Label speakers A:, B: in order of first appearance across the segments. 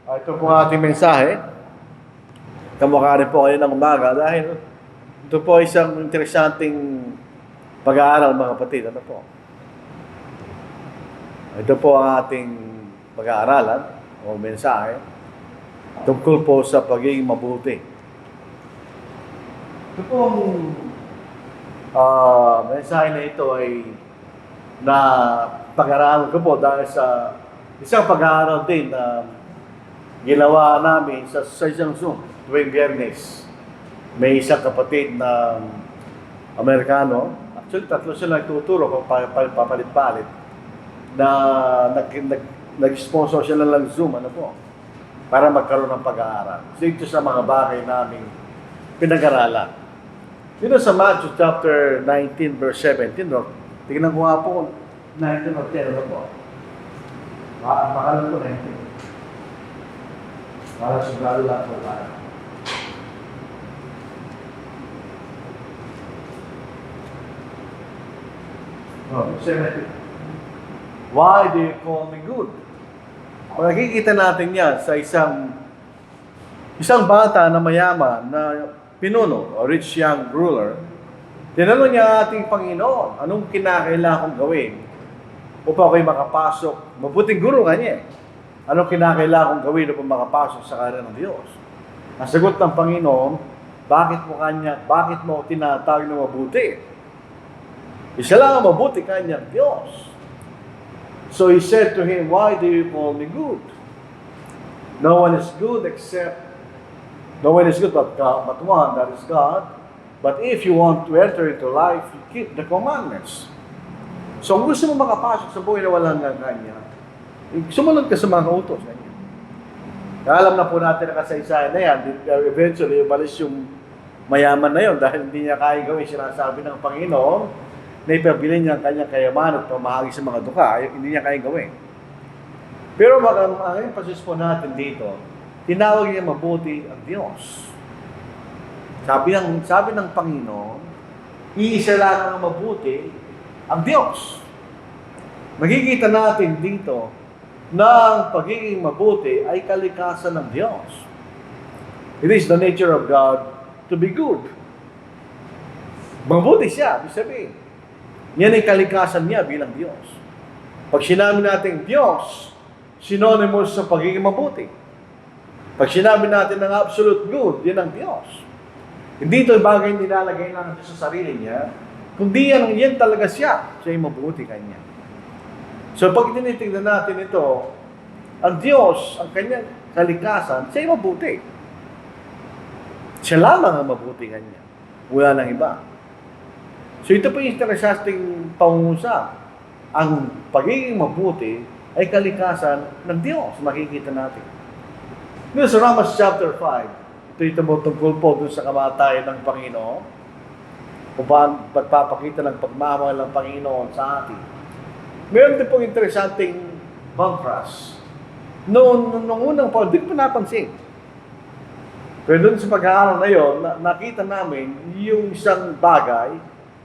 A: Ito po ang ating mensahe. Kamukha rin po kayo ng umaga dahil ito po isang interesanting pag-aaral mga kapatid. Ano po? Ito po ang ating pag-aaralan o mensahe tungkol po sa pagiging mabuti. Ito po mensahe na ito ay na pag-aaral ko po dahil sa isang pag-aaral din na ginawa namin sa isang Zoom tuwing Biyernes. May isang kapatid na Amerikano, actually tatlo sila nagtuturo kung papalit-palit, na nag-sponsor sila lang Zoom, ano po, para magkaroon ng pag-aaral. Dito sa mga bagay namin pinag-aralan. Dito sa Matthew chapter 19 verse 17, no? Tingnan ko nga po 19 or 10, ano po? Baka lang po 19. Para sigurado lang po tayo. Oh, 17. Why do you call me good? Makikita natin yan sa isang bata na mayaman na pinuno, o rich young ruler. Tinanong niya ating Panginoon, anong kinakailangan kong gawin upang ako'y makapasok? Mabuting guro ka niya. Anong kinakailangan kong gawin upang makapasok sa karera ng Diyos? Ang sagot ng Panginoon, bakit mo tinatawag na mabuti? Isa lang ang mabuti kanyang Diyos. So he said to him, why do you call me good? No one is good but one, that is God. But if you want to enter into life, you keep the commandments. So kung gusto mo makapasok sa buhay na walang kanya, sumunod ka sa mga utos. Alam na po natin na kasaysayan na yan. Eventually, umalis yung mayaman na yun dahil hindi niya kaya gawin sinasabi ng Panginoon na ipabilin niya ang kanyang kayaman at pamahagi sa mga duka. Hindi niya kaya gawin. Pero ang emphasis po natin dito, tinawag niya mabuti ang Diyos. Sabi ng Panginoon, iisa lang ang mabuti ang Diyos. Makikita natin dito na ang pagiging mabuti ay kalikasan ng Diyos. It is the nature of God to be good. Mabuti siya, ibig sabihin. Yan ay kalikasan niya bilang Diyos. Pag sinabi natin Diyos, synonymous sa pagiging mabuti. Pag sinabi natin ng absolute good, yan ang Diyos. Hindi ito bagay nilalagay lang sa sarili niya, kundi yan talaga siya. Siya ay mabuti kanya. So pag tinitingnan natin ito, ang Diyos, ang kanyang kalikasan, siya ay mabuti. Siya lamang ang mabuti kanya. Wala nang iba. So ito po yung interesting pangungusap. Ang pagiging mabuti ay kalikasan ng Diyos. Makikita natin. Dito sa Romans chapter 5, ito tungkol po dun sa kamatayan ng Panginoon. Kung pagpapakita ng pagmamahal ng Panginoon sa atin. Meron din pong interesanting contrast. Noong unang pa, hindi ko napansin. Pero doon sa pag-aaral na yun, nakita namin yung isang bagay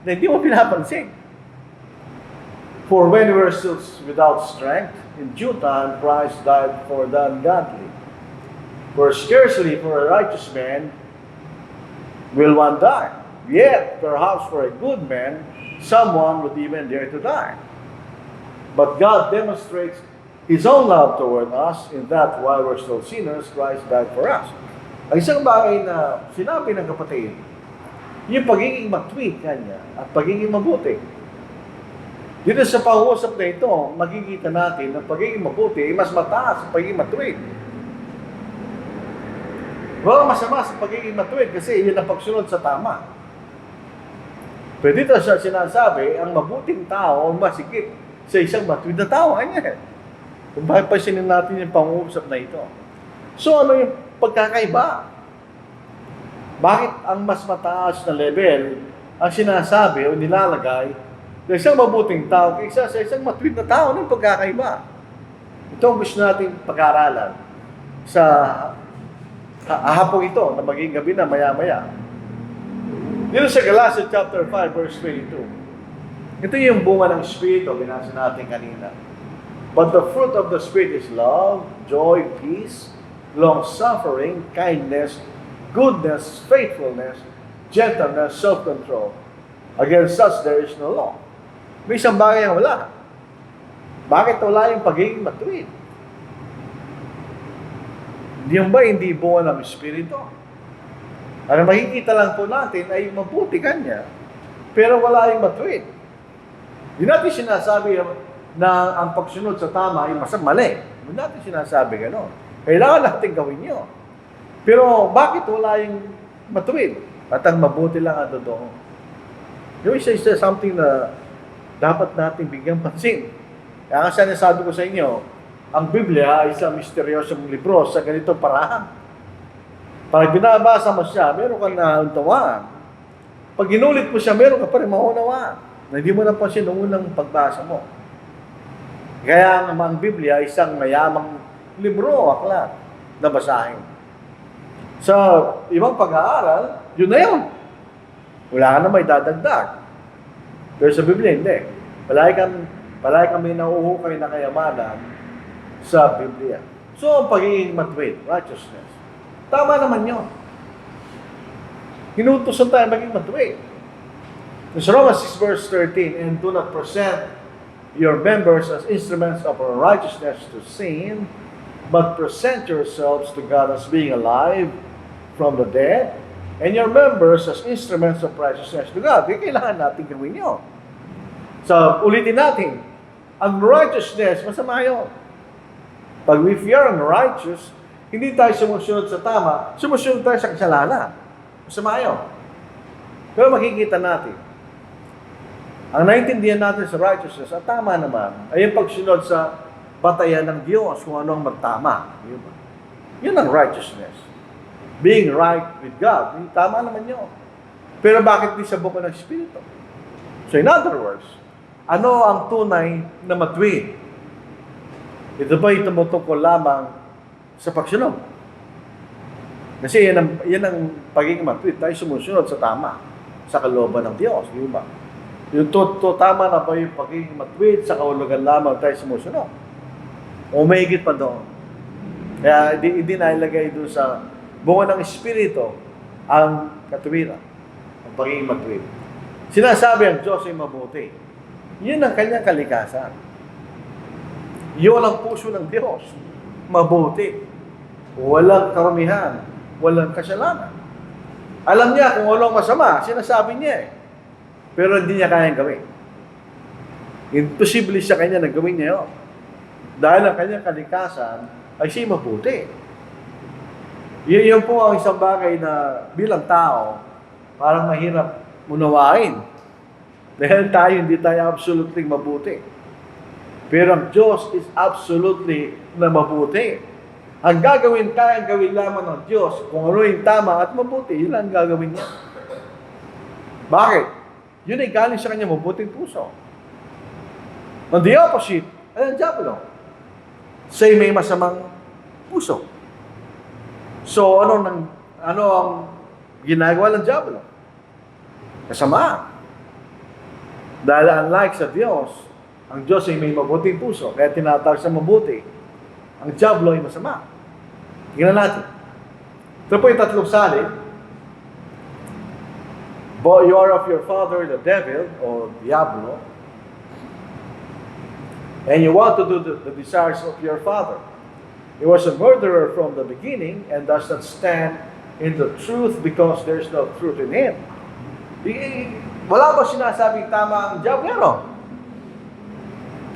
A: na hindi mo pinapansin. For when we were still without strength, in due time Christ died for the ungodly. For scarcely for a righteous man will one die. Yet, perhaps for a good man, someone would even dare to die. But God demonstrates His own love toward us in that while we're still sinners, Christ died for us. Ang isang bagay na sinabi ng kapatid, yung pagiging matwid kanya at pagiging mabuti. Dito sa pag-uusap na ito, makikita natin na pagiging mabuti ay mas mataas sa pagiging matwid. Walang masama sa pagiging matwid kasi yun ang pagsunod sa tama. Pero dito siya sinasabi, ang mabuting tao ang masikip sa isang matwid na tao. Kanya. Kung papansinin natin yung pang-uusap na ito. So ano yung pagkakaiba? Bakit ang mas mataas na level ang sinasabi o nilalagay na isang mabuting tao kaysa sa isang matwid na tao ng pagkakaiba? Ito ang gusto natin pag-aralan sa hapong ito na maging gabi na maya-maya. Dito sa Galatians chapter 5 verse 22. Ito yung bunga ng Espiritu, binasa natin kanina. But the fruit of the Spirit is love, joy, peace, long-suffering, kindness, goodness, faithfulness, gentleness, self-control. Against such there is no law. May isang bagay ang wala. Bakit wala yung pagiging matuwid? Diyan ba hindi bunga ng Espiritu? Ang makikita lang po natin ay mabuti kanya, pero wala yung matuwid. Hindi natin sinasabi na ang pagsunod sa tama ay mali. Hindi natin sinasabi gano'n. Kailangan natin gawin yun. Pero bakit wala yung matuwid? At ang mabuti lang ang totoo. Yung isa something na dapat natin bigyan pansin. Kaya nga sinasabi ko sa inyo, ang Biblia ay isang misteryosong libro sa ganitong paraan. Pag binabasa mo siya, meron kang naunawaan. Pag inulit mo siya, meron ka pa rin maunawaan na hindi mo napansin noong unang pagbasa mo. Kaya ang Biblia ay isang mayamang libro, aklat, na basahin. Sa ibang pag-aaral, yun na yun. Wala ka na may dadagdag. Pero sa Biblia, hindi. Palagi kami nauuhukay na kayamanan sa Biblia. So, ang pagiging matuwid, righteousness. Tama naman yun. Hinutusan tayo maging matuwid. Sa Romans 6 verse 13, and do not present your members as instruments of righteousness to sin, but present yourselves to God as being alive from the dead, and your members as instruments of righteousness to God. Kailangan natin gawin yun. So, ulitin natin, ang righteousness, masama yun. Pag if you are unrighteous, hindi tayo sumusunod sa tama, sumusunod tayo sa kasalanan. Masama yun. Pero makikita natin, ang naintindihan natin sa righteousness, ang tama naman, ay yung pagsunod sa batayan ng Diyos kung ano ang magtama. Yun ang righteousness. Being right with God. Tama naman yun. Pero bakit di sa buko ng Espiritu? So in other words, ano ang tunay na matuwid? Ito ba tumutungkol lamang sa pagsunod? Kasi yan ang pagiging matuwid. Tayo sumusunod sa tama, sa kalooban ng Diyos. Di ba? Yung tama na ba yung pagiging matuwid sa kahulugan lamang tayo sumusunod? O may higit pa doon? Kaya hindi nailagay doon sa bunga ng Espiritu ang katuwiran, ang pagiging matuwid. Sinasabi ang Diyos ay mabuti. Yun ang kanyang kalikasan. Yun ang puso ng Diyos. Mabuti. Walang karamihan. Walang kasalanan. Alam niya kung anong masama, sinasabi niya eh. Pero hindi niya kayang gawin. Imposible sa kanya na gawin niya yun. Dahil ang kanyang kalikasan ay siya mabuti. Yun po ang isang bagay na bilang tao, parang mahirap unawain. Dahil hindi tayo absolutely mabuti. Pero ang Diyos is absolutely na mabuti. Ang kayang gawin lamang ng Diyos, kung ano yung tama at mabuti, yun lang gagawin niya. Bakit? Yun ay galing sa kanya mabuting puso. On the opposite, ay ang diablo. Say may masamang puso. So, ano ang ginagawa ng diablo? Kasama. Dahil unlike sa Diyos, ang Diyos ay may mabuting puso, kaya tinatawag sa mabuti. Ang diablo ay masama. Tingnan natin. Ito po yung tatlong salin. But you are of your father, the devil, or diablo, and you want to do the desires of your father. He was a murderer from the beginning and does not stand in the truth because there is no truth in him. Wala ba sinasabing tama ang diablo?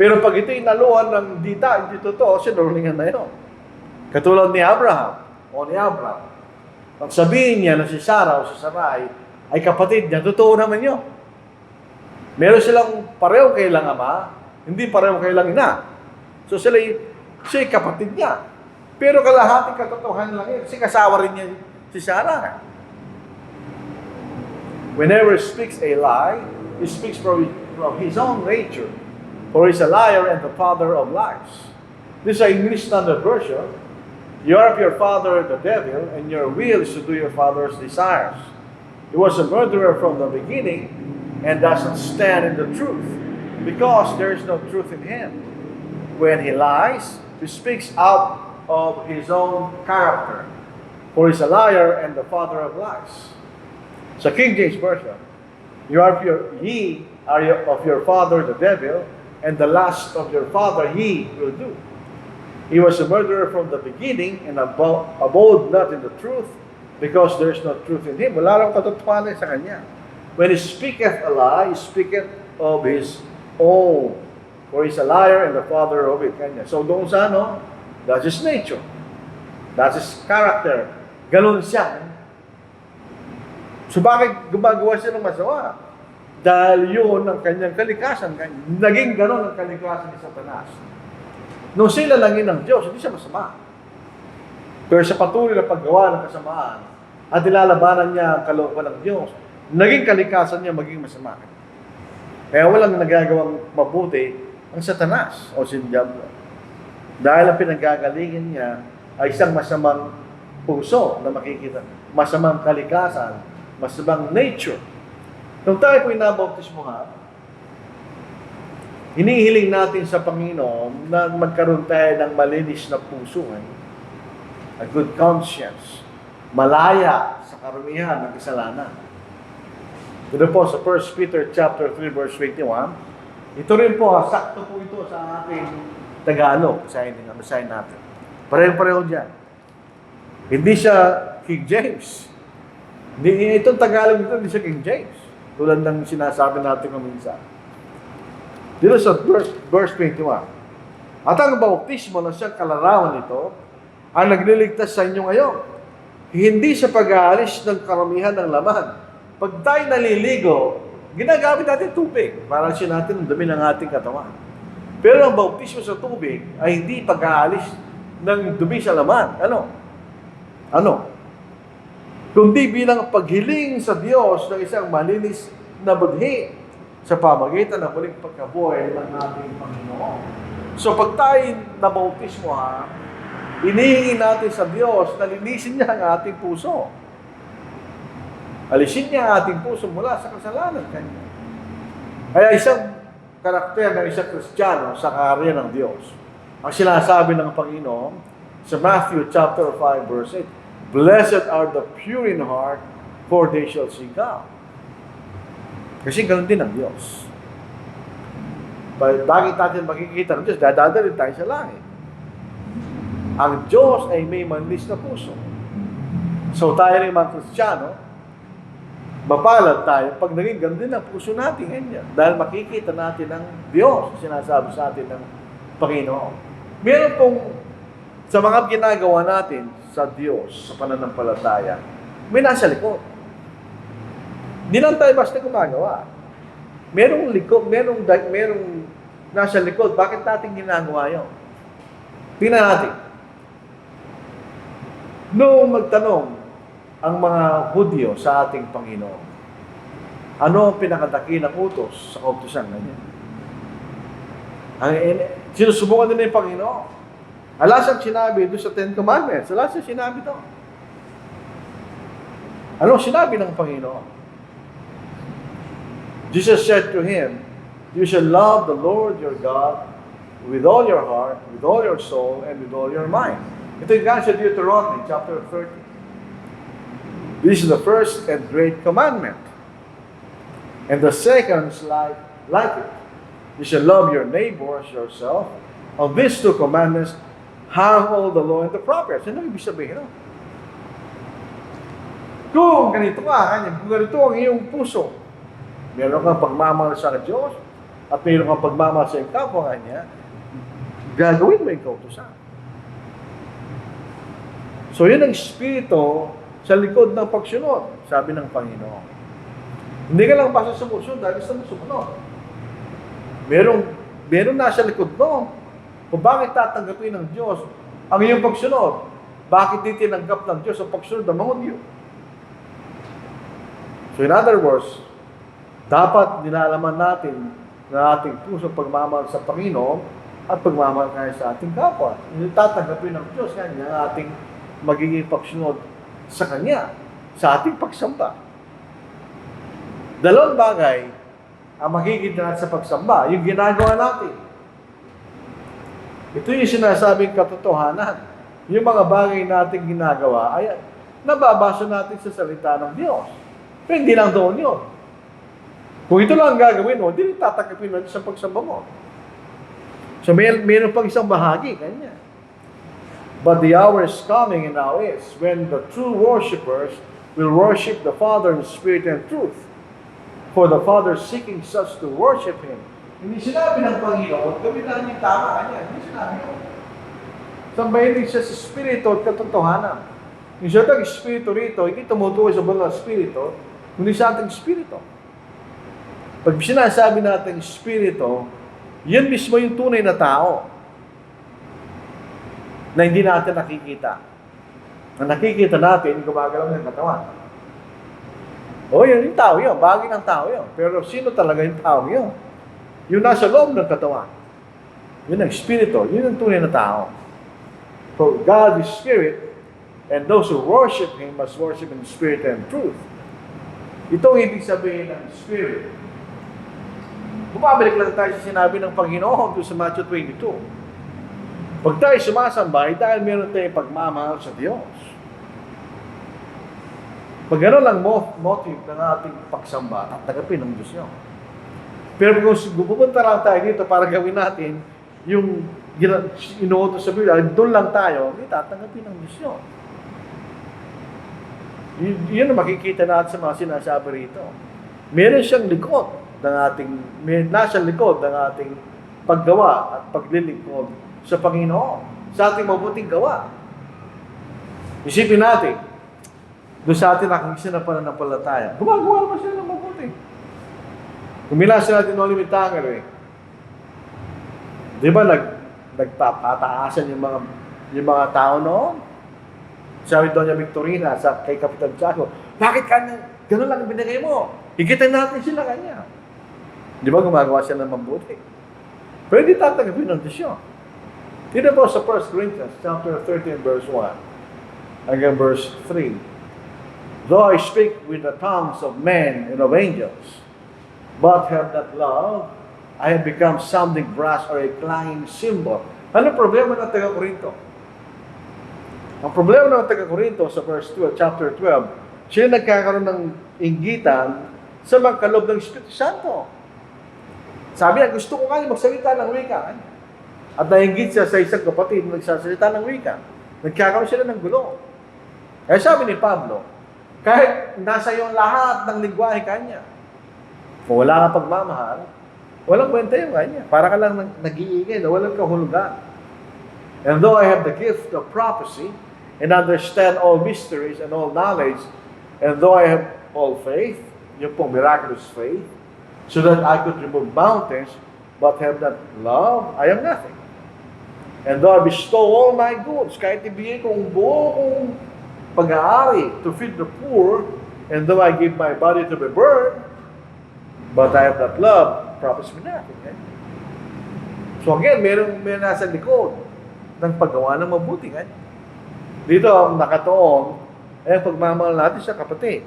A: Pero pag ito'y naluhan ng hindi totoo, sinungalingan na yun. Katulad ni Abraham, o ni Abraham. Pag sabihin niya na si Sarah o si Sarai ay kapatid niya, totoo naman yun. Meron silang pareho kailang ama, hindi pareho kailang ina. So siya'y kapatid niya. Pero kalahating katotohanan lang yun, kasi kasawa rin niya si Sarah. Whenever he speaks a lie, he speaks from his own nature. For he's a liar and the father of lies. This is an English Standard Version. You are of your father, the devil, and your will is to do your father's desires. He was a murderer from the beginning and doesn't stand in the truth because there is no truth in him. When he lies, he speaks out of his own character. For he's a liar and the father of lies. Sa King James Version, ye are of your father the devil, and the lust of your father he will do. He was a murderer from the beginning and abode not in the truth, because there is no truth in him. Wala lang katotohanan sa kanya. When he speaketh a lie, he speaketh of his own. For he's a liar and the father of it. Kanya. So doon sa that's his nature. That's his character. Ganun siya. So bakit gumagawa siya ng masama? Dahil yun ang kanyang kalikasan. Naging ganun ang kalikasan ni Satanas. Nung sila langin ng Diyos, hindi siya masama. Pero sa patuloy na paggawa ng kasamaan at nilalabanan niya ang kalooban ng Diyos, naging kalikasan niya maging masama. Kaya walang nagagawang mabuti ang Satanas o si Diablo. Dahil ang pinanggagalingan niya ay isang masamang puso na makikita. Masamang kalikasan, masamang nature. Nung tayo po inabautismohan, hinihiling natin sa Panginoon na magkaroon tayo ng malinis na puso, a good conscience, malaya sa karumihan ng kasalanan. Ito po sa 1 Peter chapter 3 verse 21. Ito rin po, sakto po ito sa ating Tagalog. Basahin natin. Pareho-pareho dyan. Hindi siya King James. Itong Tagalog ito, hindi siya King James. Tulad ng sinasabi natin kuminsan. Dito sa verse 21. At ang bautismo na siyang kalarawan nito, ang nagliligtas sa inyo ngayon. Hindi sa pag-aalis ng karamihan ng laman. Pag tayo naliligo, ginagamit natin tubig para siya natin ang dumi ng ating katawan. Pero ang bautismo sa tubig ay hindi pag-aalis ng dumi sa laman. Ano? Kundi bilang paghiling sa Diyos ng isang malinis na budhi sa pamagitan ng muling pagkabuhay ng ating Panginoon. So pag tayo nabautismo inihingi natin sa Diyos na linisin niya ang ating puso. Alisin niya ang ating puso mula sa kasalanan kanya. Kaya isang karakter ng isang Kristiyano sa karya ng Diyos. Ang sinasabi ng Panginoon sa Matthew chapter 5 verse 8, Blessed are the pure in heart, for they shall see God. Kasi ganoon din ang Diyos. Bakit natin makikita ng Diyos? Dadalhin tayo sa langit. Ang Diyos ay may malinis na puso. So tayo rin mga Kristiyano, mapalad tayo pag naging ganoon din ang puso natin ngayon. Dahil makikita natin ang Diyos, sinasabi sa atin ng Panginoon. Meron pong sa mga ginagawa natin sa Diyos, sa pananampalataya, may nasa likod. Hindi lang tayo basta gumagawa. Merong nasa likod. Bakit natin ginagawa yun? Tingnan natin. Noong magtanong ang mga Hudyo sa ating Panginoon, ano ang pinakadakilang utos sa kautusan na niya? Sinusubukan nila yung Panginoon. Alas ang sinabi doon sa Ten Commandments. Alas ang sinabi doon. Anong sinabi ng Panginoon? Jesus said to him, You shall love the Lord your God with all your heart, with all your soul, and with all your mind. Ito yung sa Deuteronomy chapter 30. This is the first and great commandment. And the second is like it. You shall love your neighbor as yourself. Of these two commandments, hang all the law and the prophets. Ano ibig sabihin? Kung ganito kung ganito ang iyong puso, meron kang pagmamahal sa Diyos, at meron kang pagmamahal sa iyong kapwa kanya, gagawin mo yung kautusan. So yun ang espiritu sa likod ng pagsunod, sabi ng Panginoon. Hindi ka lang basta sumusunod dahil gusto mo sumunod. Meron nasa likod mo. Kung bakit tatanggapin ng Diyos ang iyong pagsunod? Bakit di tinanggap ng Diyos ang pagsunod ng mga Hudyo? So in other words, dapat nilalaman natin na ating pusong pagmamahal sa Panginoon at pagmamahal kaya sa ating kapwa. Hindi tatanggapin ng Diyos kanya ang ating magiging pagsunod sa Kanya, sa ating pagsamba. Dalawang bagay ang makikita natin sa pagsamba, yung ginagawa natin. Ito yung sinasabing katotohanan. yung mga bagay nating ginagawa ay nababasa natin sa salita ng Diyos. Pero hindi lang doon yun. Kung ito lang ang gagawin mo, hindi rin tatanggapin natin sa pagsamba mo. So mayroon pang isang bahagi, kanya. But the hour is coming and now is when the true worshipers will worship the Father in spirit and truth. For the Father is seeking such to worship Him. Hindi sinabi ng Panginoon, gawin lang yung tama kanya. Hindi sinabi yun. Sambahin din siya sa Espiritu at katotohanan. Yung siya ng Espiritu rito, hindi tumutukoy sa buong Espiritu, kundi sa ating Espiritu. Pag sinasabi natin Espiritu, yan mismo yung tunay na tao na hindi natin nakikita. Na nakikita natin, gumagalaw ng katawan. O, yun yung tao yun. Bagay ng tao yun. Pero sino talaga yung tao yun? Yung nasa loob ng katawan. Yun ang Espiritu. Yun ang tunay na tao. For God is Spirit, and those who worship Him must worship in spirit and truth. Ito ang ibig sabihin ng Spirit. Bumabalik lang tayo sa sinabi ng Panginoon doon sa Matthew 22. Pag tayo sumasamba, dahil meron tayong pagmamahal sa Diyos. Pag gano'n lang motive ng ating pagsamba, tatanggapin ng Diyos yun. Pero kung pupunta lang tayo dito para gawin natin yung inuutos sa Biblia, doon lang tayo, hindi tatanggapin ng Diyos yun. Yun ang makikita natin sa mga sinasabi rito. Meron siyang likod ng ating, nasa likod ng ating paggawa at paglilingkod sa Panginoon, sa ating mabuting gawa. Isipin natin, doon sa atin nakikisa na pananampalataya, gumagawa naman sila ng mabuti. Kumilas natin ng limitangin Di ba nagpapataasan yung mga tao noon? Sabi Doña Victorina kay Kapitan Tiago, bakit gano'n lang binigay mo? Higitan natin sila kanya. Di ba gumagawa siya ng mabuti? Pero hindi tatanggapin ng Diyos yun. Dito po sa 1 Corinthians chapter 13 verse 1 hanggang verse 3. Though I speak with the tongues of men and of angels, but have not love, I have become sounding brass or a clanging cymbal. Ano problema ng taga-Korinto? Ang problema ng taga-Korinto sa verse 12, chapter 12, sila nagkakaroon ng inggitan sa magkaloob ng Espiritu Santo. Sabi niya, gusto ko nga magsalita ng wika. At nainggit siya sa isang kapatid na nagsasalita ng wika. Nagkakaroon sila ng gulo. Kaya sabi ni Pablo, kahit nasa iyo lahat ng lingwahe kanya, kung wala kang pagmamahal, walang kwenta yung kanya. Para ka lang nag-iingay na walang kahulugan. And though I have the gift of prophecy, and understand all mysteries and all knowledge, and though I have all faith, yung pong miraculous faith, so that I could remove mountains, but have not love, I am nothing. And though I bestow all my goods, kahit ibigay ko ang buo kong pag-aari to feed the poor, and though I give my body to be burned, but I have not love, promise me nothing. Okay? So again, meron nasa likod ng paggawa ng mabuti. Okay? Dito ang nakatoon ay pagmamahal natin sa kapatid.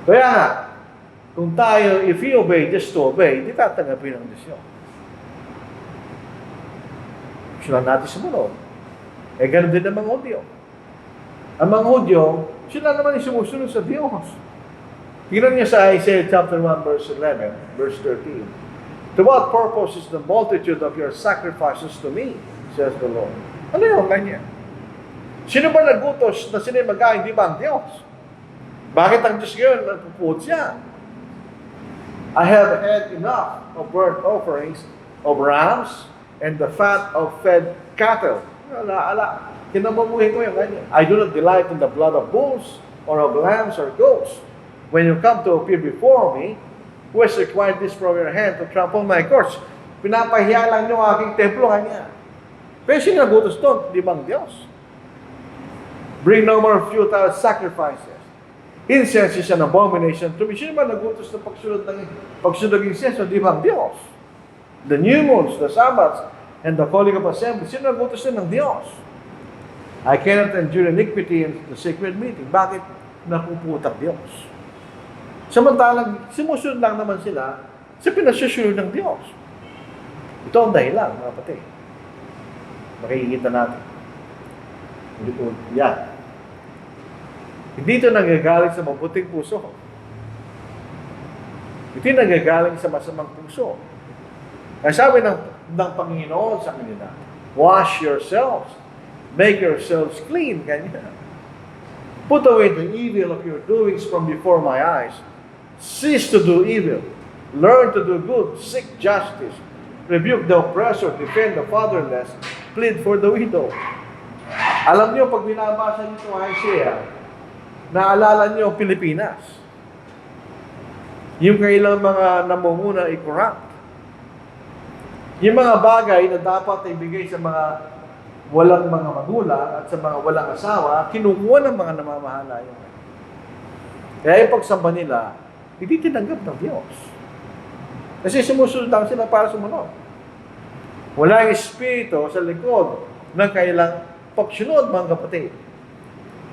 A: Kaya nga, kung tayo, if we obey, just to obey, hindi tatanggapin ang Diyos yun. Sila natin sumunod. Ganun din ang mga Hudyo. Ang mga Hudyo, sila naman yung sumusunod sa Diyos. Tingnan niya sa Isaiah chapter 1, verse 11, verse 13. To what purpose is the multitude of your sacrifices to me, says the Lord. Ano yung kanya? Sino ba nagutos na sila magkain, di ba ang Diyos? Bakit ang Diyos ngayon nagpuput siya? I have had enough of burnt offerings of rams and the fat of fed cattle. Kinamamuhin ko yung kanya. I do not delight in the blood of bulls or of lambs or goats. When you come to appear before me, who has required this from your hand to trample my courts? Pinapahiya lang yung aking templo kanya. Pero sino nagutos doon? Di bang Diyos? Bring no more futile sacrifices. Incense is an abomination to me. Sino ba nagutos na pagsunod ng incense? Di bang Diyos? The new moons, the Sabbaths, and the calling of assembly. Sino nagutos na ng Diyos? I cannot endure iniquity in the sacred meeting. Bakit napuputak Diyos? Samantalang, sumusunod lang naman sila sa pinasusunod ng Diyos. Ito ang dahilan, mga kapatid. Makikita natin. Yan. Hindi ito nagagaling sa mabuting puso. Ito nagagaling sa masamang puso. Kaya sabi ng Panginoon sa kanila, wash yourselves, make yourselves clean. Ganyan. Put away the evil of your doings from before my eyes. Cease to do evil. Learn to do good. Seek justice. Rebuke the oppressor. Defend the fatherless. Plead for the widow. Alam niyo, pag binabasa niyo itong Isaiah, naalala niyo ang Pilipinas. Yung kailang mga namumuna ay corrupt. Yung mga bagay na dapat ibigay sa mga walang mga magulang at sa mga walang asawa, kinukuha ng mga namamahala yun. Kaya yung pagsamba nila, hindi tinanggap ng Diyos. Kasi sumusunod lang sila para sumunod. Wala yung espiritu sa likod ng kailang pagsunod, mga kapatid.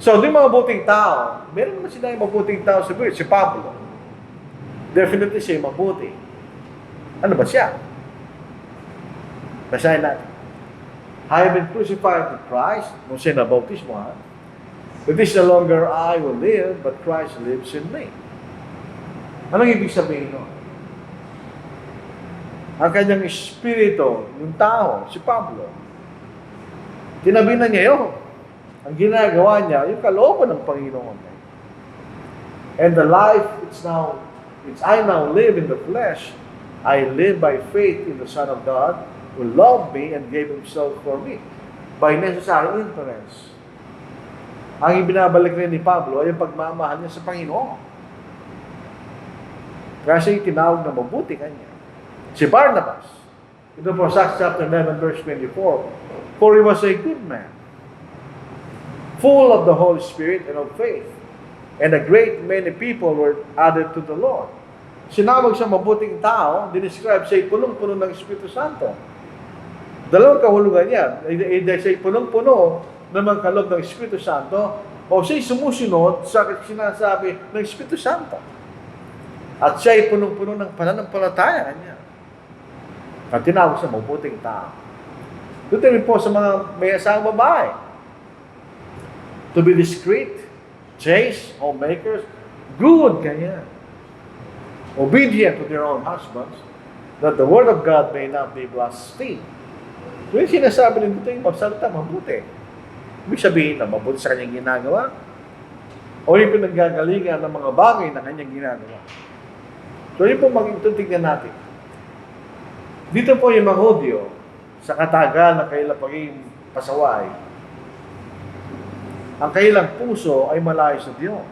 A: So, yung mga mabuting tao, meron naman sila yung mabuting tao sa Biblia. Si Pablo, definitely siya mabuti. Ano ba siya? Basahin natin. I have been crucified with Christ, nung siya nabautismohan. It is no longer I who live, but Christ lives in me. Anong ibig sabihin nun? Ang kanyang espiritu, yung tao, si Pablo, tinabi na niya yun. Ang ginagawa niya, yung kalooban ng Panginoon. And the life, it's I now live in the flesh. I live by faith in the Son of God, who loved me and gave Himself for me. By necessary inference. Ang ibinabalik rin ni Pablo ay yung pagmamahal niya sa Panginoon. Kasi tinawag na mabuti kanya. Si Barnabas, ito po sa Acts chapter 11 verse 24, for he was a good man, full of the Holy Spirit and of faith, and a great many people were added to the Lord. Sinawag siya mabuting tao, dinescribe siya punong-puno ng Espiritu Santo. Dalawang kahulugan yan. Either siya punong-puno ng mga kaloob ng Espiritu Santo, o siya sumusunod sa sinasabi ng Espiritu Santo. At siya ay punong-puno ng pananampalataya niya. At tinawag sa mabuting tao. Doon rin po sa mga may asawang babae. To be discreet, chaste, homemakers, good, kanya. Obedient to their own husbands, that the word of God may not be blasphemed. So yung sinasabi nito yung magsalita, mabuti. Ibig sabihin na mabuti sa kanyang ginagawa, o yung pinanggagalingan ng mga bagay na kanyang ginagawa. So yun po tignan natin. Dito po yung mga Hudyo, sa katagal na kailang pagiging pasaway, ang kailang puso ay malayo sa Diyos.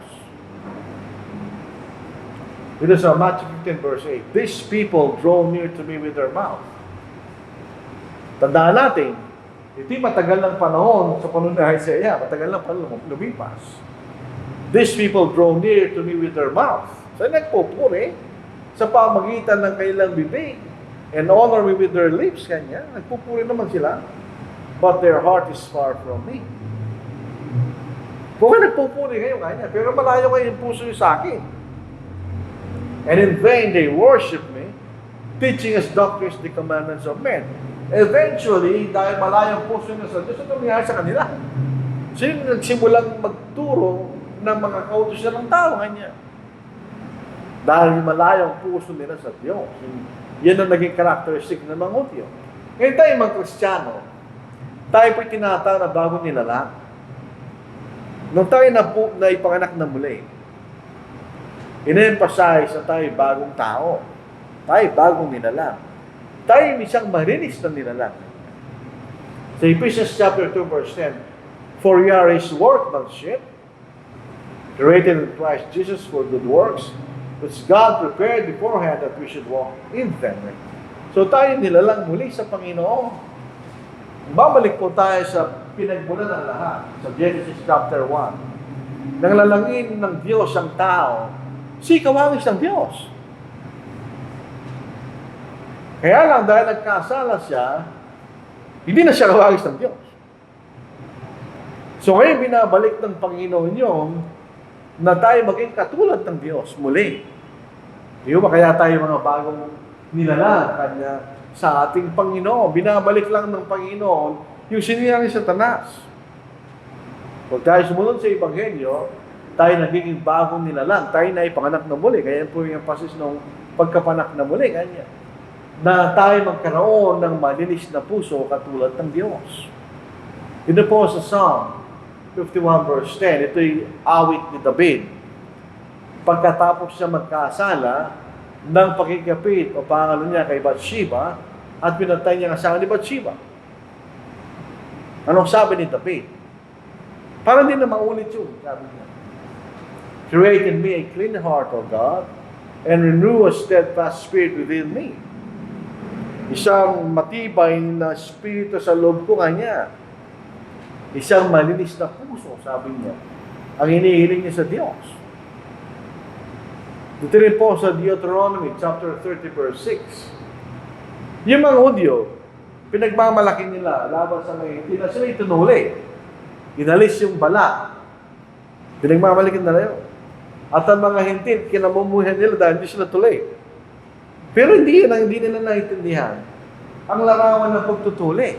A: Dito sa Matthew 15 verse 8, these people draw near to me with their mouth. Tandaan natin, iti matagal ng panahon sa panahon ni Isaiah, matagal ng panahon lumipas. These people draw near to me with their mouth. So nagpupuri sa pamagitan ng kailang bibig and honor me with their lips, kanya. Nagpupuri naman sila. But their heart is far from me. Kung nagpupuri kayo kanya, pero malayo kayo yung puso sa akin. And in vain they worship me, teaching as doctrines the commandments of men. Eventually, dahil malayo ang puso nila sa Diyos, ito nangyari sa kanila. Sino nagsimulang magturo ng mga kautos ng tao kanya? Dahil malayo ang puso nila sa Diyos. Yan ang naging characteristic ng mga Hudyo. Ngayon tayo mga Kristiyano, tayo po'y tinatawag na bagong nilalang. Nung tayo na ipanganak na muli, in-emphasize na tayo bagong tao. Tayo bagong nilalang. Tayo isang marinis na nilalang. Sa Ephesians chapter 2 verse 10, for we are His workmanship, created in Christ Jesus for good works, which God prepared beforehand that we should walk in them. So tayo nilalang muli sa Panginoon. Babalik po tayo sa pinagmula ng lahat, sa Genesis chapter 1. Nang lalangin ng Diyos ang tao, si kawangis ng Diyos. Kaya lang, dahil nagkasala siya, hindi na siya kawangis ng Diyos. So ngayon, binabalik ng Panginoon yung na tayo maging katulad ng Diyos muli. Di ba? Kaya tayo mga bagong nilalang, kanya sa ating Panginoon. Binabalik lang ng Panginoon yung sinira ni Satanas. Kung tayo sumunod sa Ebanghelyo, tayo nagiging bagong nilalang. Tayo na ipanganak na muli. Kaya po yung emphasis ng pagkapanak na muli. Kanya. Na tayo magkaroon ng malinis na puso katulad ng Diyos. Ito po sa Psalm 51 verse 10. Ito'y awit ni David. Pagkatapos siya magkasala ng pakikapit o pangalo niya kay Bathsheba at pinatay niya ang asawa ni Bathsheba. Anong sabi ni David? Para din na maulit yun, sabi niya. Create in me a clean heart, O God, and renew a steadfast spirit within me. Isang matibay na espiritu sa loob ko kanya. Isang malinis na puso, sabi niya. Ang hinihiling niya sa Diyos. Dito rin po sa Deuteronomy chapter 30 verse 6. Yung mga Hudyo, pinagmamalaki nila laban sa mga hindi na sila itinuli. Inalis yung bala. Pinagmamalaki nila yun. At ang mga hintil, kinamumuhan nila dahil hindi sila tuloy. Pero hindi nila naintindihan ang larawan ng pagtutuli.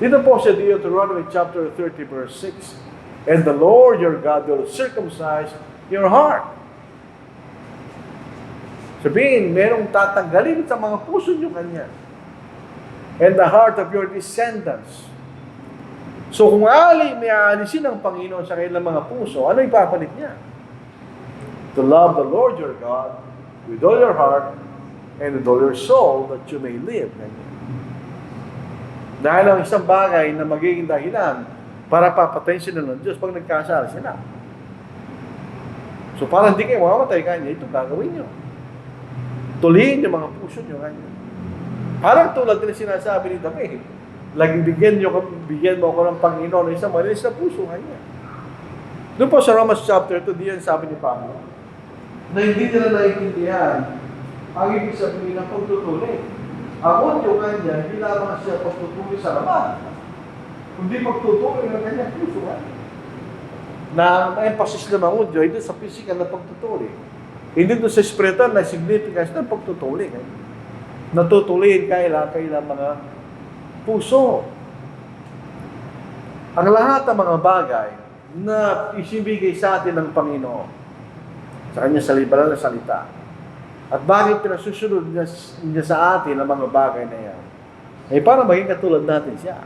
A: Dito po sa Deuteronomy chapter 30 verse 6. And the Lord your God will circumcise your heart. Sabihin, merong tatanggalin sa mga puso nyo kanya. And the heart of your descendants. So kung may aalisin ng Panginoon sa kanilang mga puso, ano ipapalit niya? To love the Lord your God with all your heart and with all your soul that you may live. Dahil ang isang bagay na magiging dahilan para papatayin sila ng Diyos pag nagkasala sila. So para hindi kayo mamamatay kanya, ito gagawin nyo. Tulihin yung mga puso nyo kanya. Parang tulad din sinasabi ni David, laging bigyan mo ako ng Panginoon ng isang malinis na puso kanya. Doon po sa Romans chapter 2, diyan sabi ni Pablo, na hindi nila naiintindihan ang ibig sabihin ng pagtutuli. Ang audio kanya, hindi lamang siya pagtutuli sa laman, kundi pagtutuli ng kanyang puso kanya. Na emphasis ng audio, ito sa physical na pagtutuli. Hindi ito sa spiritual na significance ng pagtutuli. Natutuliin kailang mga puso. Ang lahat ng mga bagay na isibigay sa atin ng Panginoon sa kanya sa liberal na salita. At bakit pinasusunod niya sa atin ang mga bagay na yan? Eh, para maging katulad natin siya.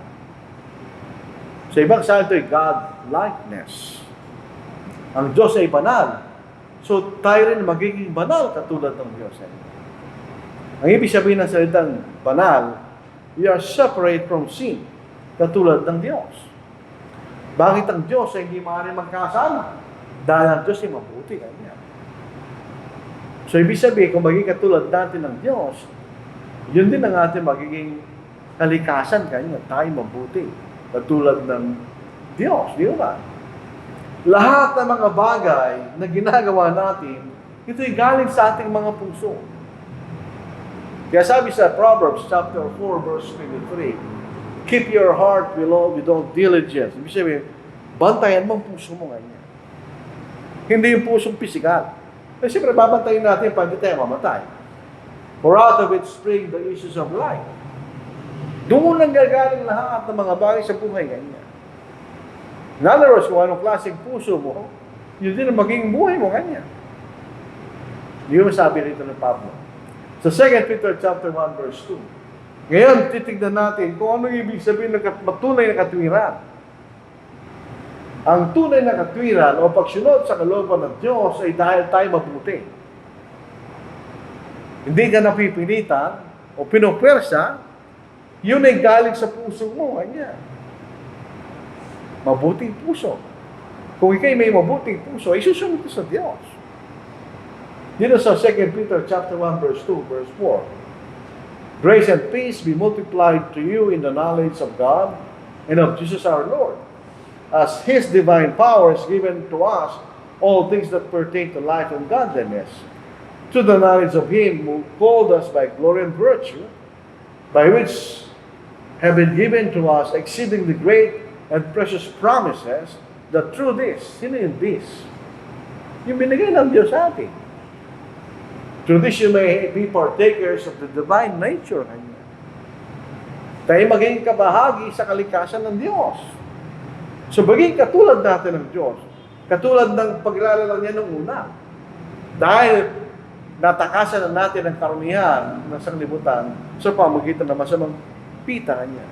A: Sa ibang salito ay God-likeness. Ang Diyos ay banal. So, tayo rin magiging banal katulad ng Diyos. Ang ibig sabihin ng salitang banal, we are separate from sin, katulad ng Diyos. Bakit ang Diyos ay hindi maaaring magkasama? Dahil ang Diyos ay mabuti kanya. So, ibig sabihin, kung magiging katulad natin ng Diyos, yun din ang ating magiging kalikasan kanya. Tayo mabuti, katulad ng Diyos. Di ba? Lahat ng mga bagay na ginagawa natin, ito'y galing sa ating mga puso. Kaya sabi sa Proverbs chapter 4 verse 23, keep your heart with all diligence. Ibig sabihin, bantayan mo ang puso mo ganyan. Hindi yung pusong pisikal. Kasi siyempre, babantayin natin pa hindi tayo mamatay. For out of it spring the issues of life. Doon ang gagaling lahat ng mga bagay sa buhay ganyan. In other words, kung anong klaseng puso mo, yun din ang magiging buhay mo ganyan. Yun ang sabi rito ng Pablo. Sa 2 Peter chapter 1 verse 2. Ngayon, titignan natin kung ano ibig sabihin ng tunay na katwiran. Ang tunay na katwiran o pagsunod sa kalooban ng Diyos ay dahil tayo mabuti. Hindi ka napipilitan o pinupwersa, yun ay galing sa puso mo. Kanya. Mabuting puso. Kung ikay may mabuting puso, ay susunod sa Diyos. Dito sa 2 Peter chapter 1 verse 2, verse 4. Grace and peace be multiplied to you in the knowledge of God and of Jesus our Lord. As His divine power is given to us all things that pertain to life and godliness, to the knowledge of Him who called us by glory and virtue, by which have been given to us exceedingly great and precious promises, that through this, sino yung this? Yung binigay ng Diyos sa atin. Through this, you may be partakers of the divine nature. Tayo maging kabahagi sa kalikasan ng Diyos. So, maging katulad natin ng Diyos. Katulad ng paglalala niya nung una. Dahil natakasan na natin ang karamihan ng sanglibutan sa pamagitan ng masamang pita niya.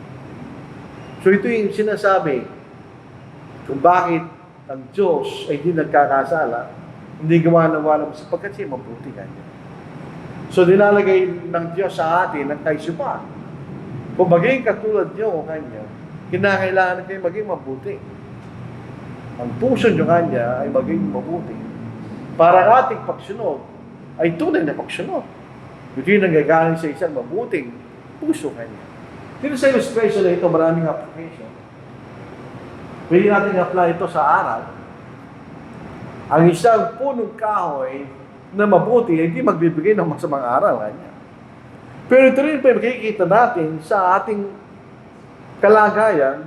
A: So, ito yung sinasabi kung bakit ang Diyos ay di nagkakasala, hindi gawa ng walang sapagkat siya mabuti kanya. So, dinalagay ng Diyos sa atin ang kaisupan. Kung maging katulad niyo o kanya, kinakailangan kayo maging mabuti. Ang puso niyo kanya ay maging mabuti. Para ang ating pagsunod ay tunay na pagsunod. Ito yung nanggagaling sa isang mabuting puso kanya. Dito sa illustration na ito, maraming application. Pwede natin apply ito sa aral. Ang isang punong kahoy na mabuti ay hindi magbibigay ng masamang aral kanya. Pero ito rin pa makikita natin sa ating kalagayan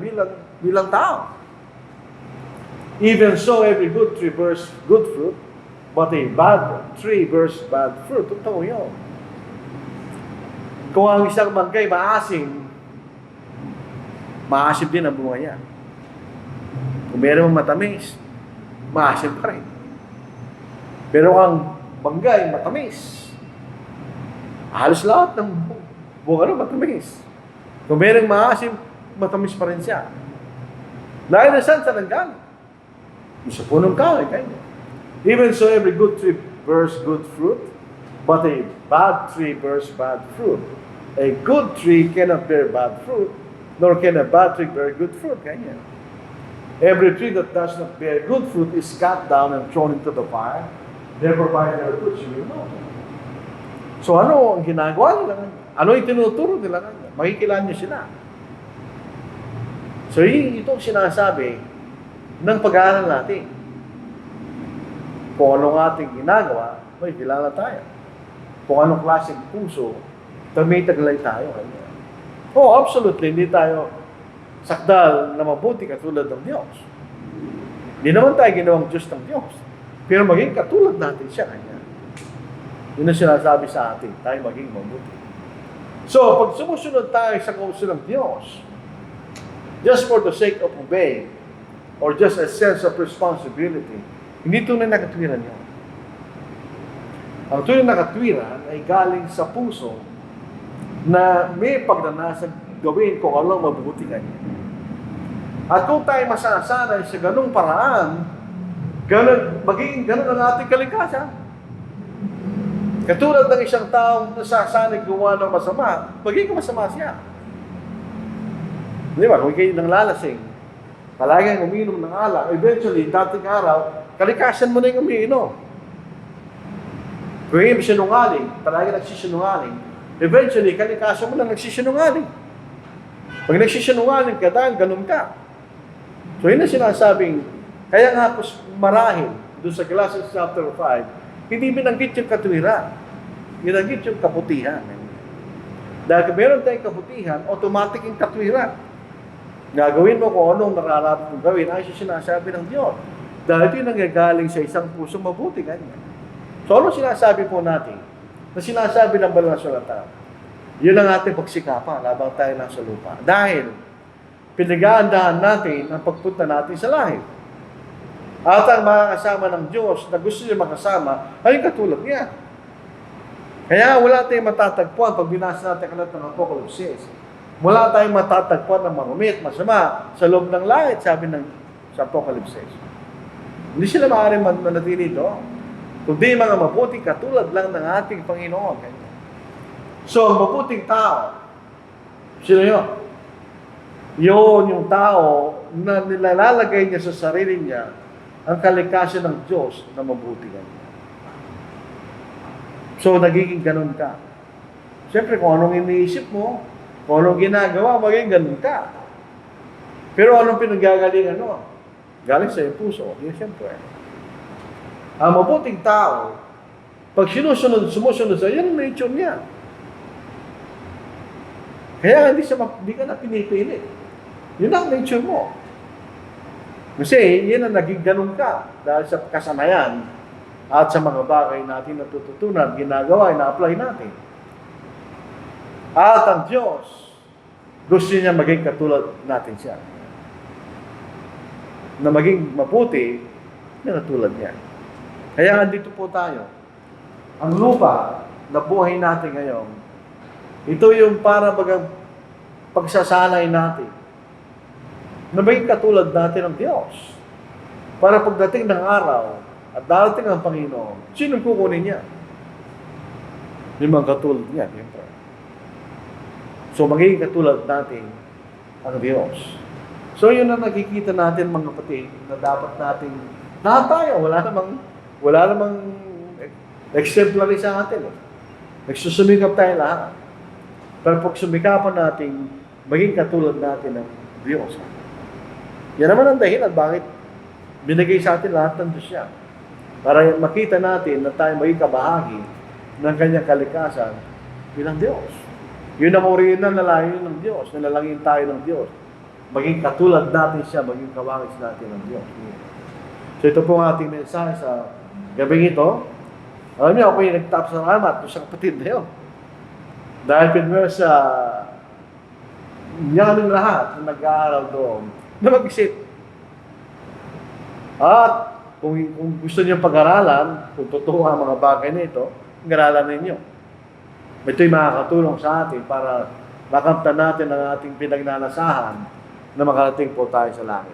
A: bilang tao. Even so, every good tree bears good fruit, but a bad tree bears bad fruit. Totoo yun. Kung ang isang mangkay maasim din ang bunga niya. Kung meron matamis, maasim pa rin. Pero ang banggay matamis, halos lahat ng bunga matamis. Kung merong maasim, matamis pa rin siya. Dahil na saan sa nanggaling? Sa punong kahoy, kanya. Even so, every good tree bears good fruit, but a bad tree bears bad fruit. A good tree cannot bear bad fruit, nor can a bad tree bear good fruit, kanya. Every tree that does not bear good fruit is cut down and thrown into the fire. Therefore, by their fruits you will know. So ano ang ginagawa nila? Ano yung tinuturo nila? Makikilala niyo sila. So itong sinasabi ng pag-aaral natin. Kung anong ating ginagawa, makikilala tayo. Kung anong klaseng puso, may taglay tayo. Oh, absolutely, hindi tayo sakdal na mabuti katulad ng Diyos. Hindi naman tayo ginawang Diyos ng Diyos. Pero maging katulad natin siya kanya. Yun ang sinasabi sa atin, tayo maging mabuti. So, pag sumusunod tayo sa kauso ng Diyos, just for the sake of obeying, or just a sense of responsibility, hindi tunay na katwiran yun. Ang tunay na katwiran ay galing sa puso na may pagnanasang gawin kung ano mabuti kanya. At kung tayo masasanay sa ganung paraan, magiging ganun ang ating kalikasan. Katulad ng isang taong nasasanay gumawa ng masama, magiging masama siya. Di ba? Kung kayo nang lalasing, palaging uminom ng alak, eventually, dating araw, kalikasan mo na yung umiinom. Kung kayo sinungaling, palaging nagsisinungaling, eventually, kalikasan mo na nagsisinungaling. Pag nagsisinungaling ka, dahil ganun ka. So, yun ang sinasabing, kaya nga po marahil, doon sa Galatians chapter 5, hindi binanggit yung katwiran. Binanggit yung kaputihan. Dahil kung meron tayong kaputihan, automatic yung katwiran. Gagawin mo kung anong nararapat mong gawin, ay sinasabi ng Diyos. Dahil ito yung nangyagaling sa isang pusong mabuti. Ganyan. So, ano sinasabi po natin? Na sinasabi ng Banal na Sulatan? Yun ang ating pagsikapan habang tayo nasa lupa. Dahil, pinag-aandahan natin ang pagpunta natin sa langit. At ang mga kasama ng Diyos na gusto niya makasama ay katulad niya. Kaya wala tayong matatagpuan pag binasa natin kalat ng Apocalypse. Wala tayong matatagpuan ng marumit, masama sa loob ng langit, sabi sa Apocalypse. Hindi sila maaaring manatili doon. Kundi mga mabuting katulad lang ng ating Panginoon. So, ang mabuting tao, sino yun? Yun yung tao na nilalagay niya sa sarili niya ang kalikasan ng Diyos na mabuti kanya. So, nagiging ganun ka. Siyempre, kung anong iniisip mo, kung anong ginagawa, magiging ganun ka. Pero anong pinagagalingan mo? Galing sa iyong puso. Yan, siyempre. Ang mabuting tao, pag sumusunod sa yan, nature niya. Kaya hindi ka na pinipilit. Yun ang nature mo. Kasi yan ang naging ganun ka dahil sa kasanayan at sa mga bagay natin natututunan, ginagawa, ina-apply natin. At ang Diyos, gusto niya maging katulad natin siya. Na maging mabuti na katulad niya. Kaya andito po tayo. Ang lupa na buhay natin ngayon, ito yung para bagang pagsasanay natin na maging katulad natin ng Diyos. Para pagdating ng araw at darating ang Panginoon, sino kukunin niya? Yung mga katulad niya, siyempre. So, magiging katulad natin ang Diyos. So, yun ang nakikita natin mga kapatid na dapat natin, lahat tayo, wala namang exemplary sa atin. Nagsusumikap tayo lahat. Pero pag sumikapan natin, maging katulad natin ng Diyos. Yan naman ang dahilan bakit binigay sa atin lahat ng Diyos yan. Para makita natin na tayo maging kabahagi ng kanyang kalikasan bilang Diyos. Yun ang original na layunin ng Diyos, nalalangin tayo ng Diyos. Maging katulad natin siya, maging kawangis natin ng Diyos. So ito po ang ating mensahe sa gabing ito. Alam niyo, ako yung nagtapos ng salamat doon sa kapatid na yun. Dahil pinmer sa kaming lahat na nag-aaral doon na mag-isip. At kung gusto niyo pag-aralan, kung totoo ang mga bagay na ito, pag-aralan ninyo. Ito'y makakatulong sa atin para makamtan natin ang ating pinagnanasahan na makarating po tayo sa langit.